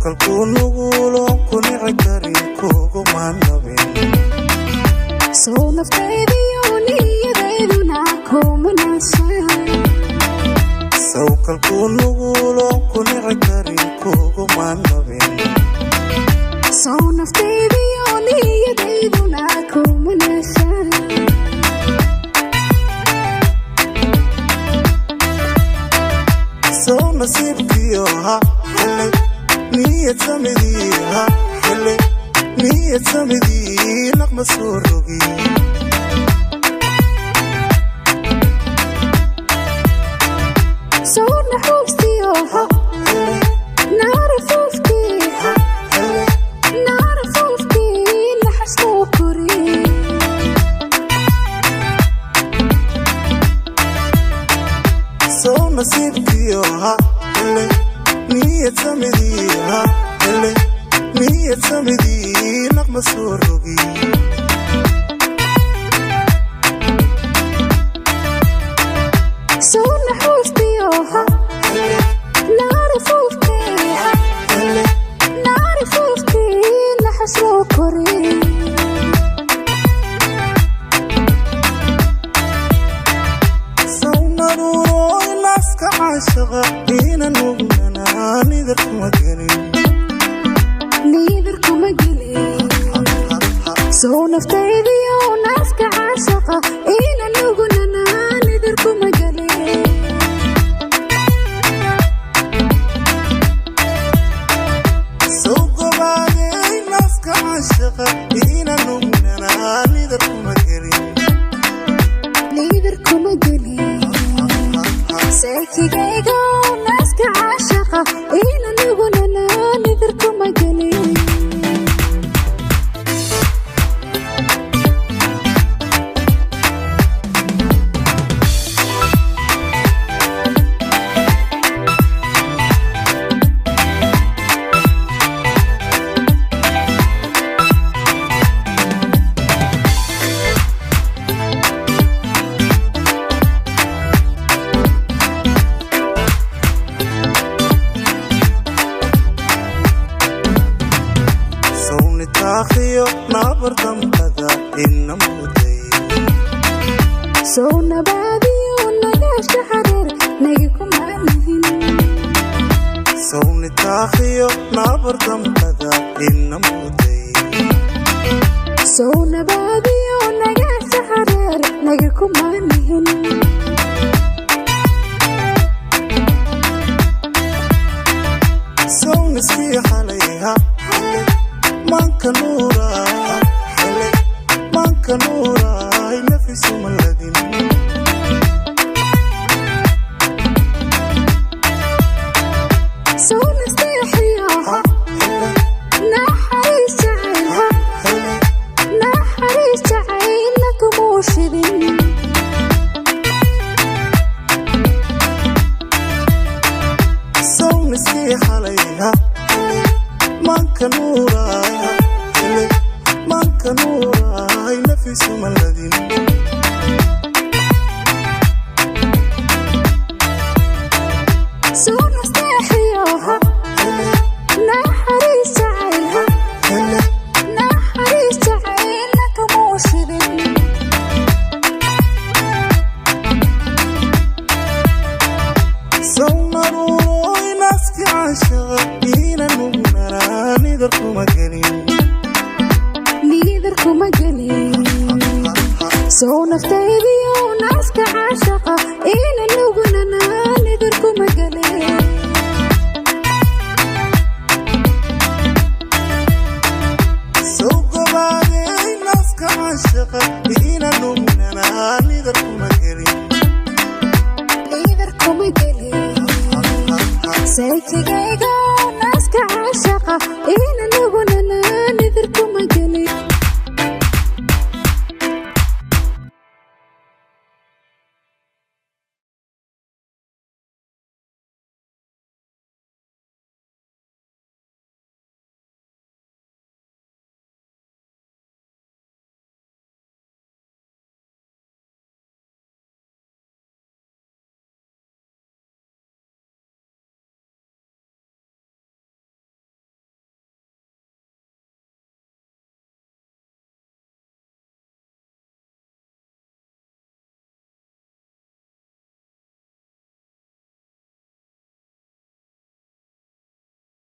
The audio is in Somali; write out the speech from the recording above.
kalkunugulo kunici karin kuguma nabin soo naftaydiyo niyadeyduna kuma nashan sow kalkunugulo kunici karin kuguma nabin soo naftaydiyo niyadeyduna kuma nashan sow nasiibkiyo ha hele niyad samidii ha hele niyad samidii naqma soo rogi soo naxuustiyo ha naarafufkii ha naarafufkii naxaskuu kori sow nasiibkiyo ha hele niyad samidii ha hele niyad samidii naqma soo rogi soo naxuustiyo ha naarafufkii ha naarafufkii naxaskuu kori sow naruuro inaska caashaqa ina nugnana nidar kuma gelin نيدر كما قلي سو نفتيديو ناسك عاشقة إينا نقولنا نيدر كما قلي sow gobaade inaska caashaqa ina nugnana nidar kuma gelin نيدر كما قلي ساكي جايجو ناسك عاشقة إينا نقولنا نيدر كما قلي sow nitaakhiyo nabardan kada ina muday سو نباديو نجاش حرير نجي كما نهين sow nitaakhiyo nabardan kada ina muday سو نباديو نجاش حرير نجي كما نهين sow niskii xalayha hele manka nuuraa hele manka nuuraa nafisu maladin سو نستحياها نحريس عينها نحريس عينك موشدين sow niskii xalayha hele manka nuuraa hele manka nuuraa nafisu maladin سو نستحياها نحريس عينها hele نحريس عينك موشدين sow naruuro inaski caashaqa ina nugnana nidar kuma gelin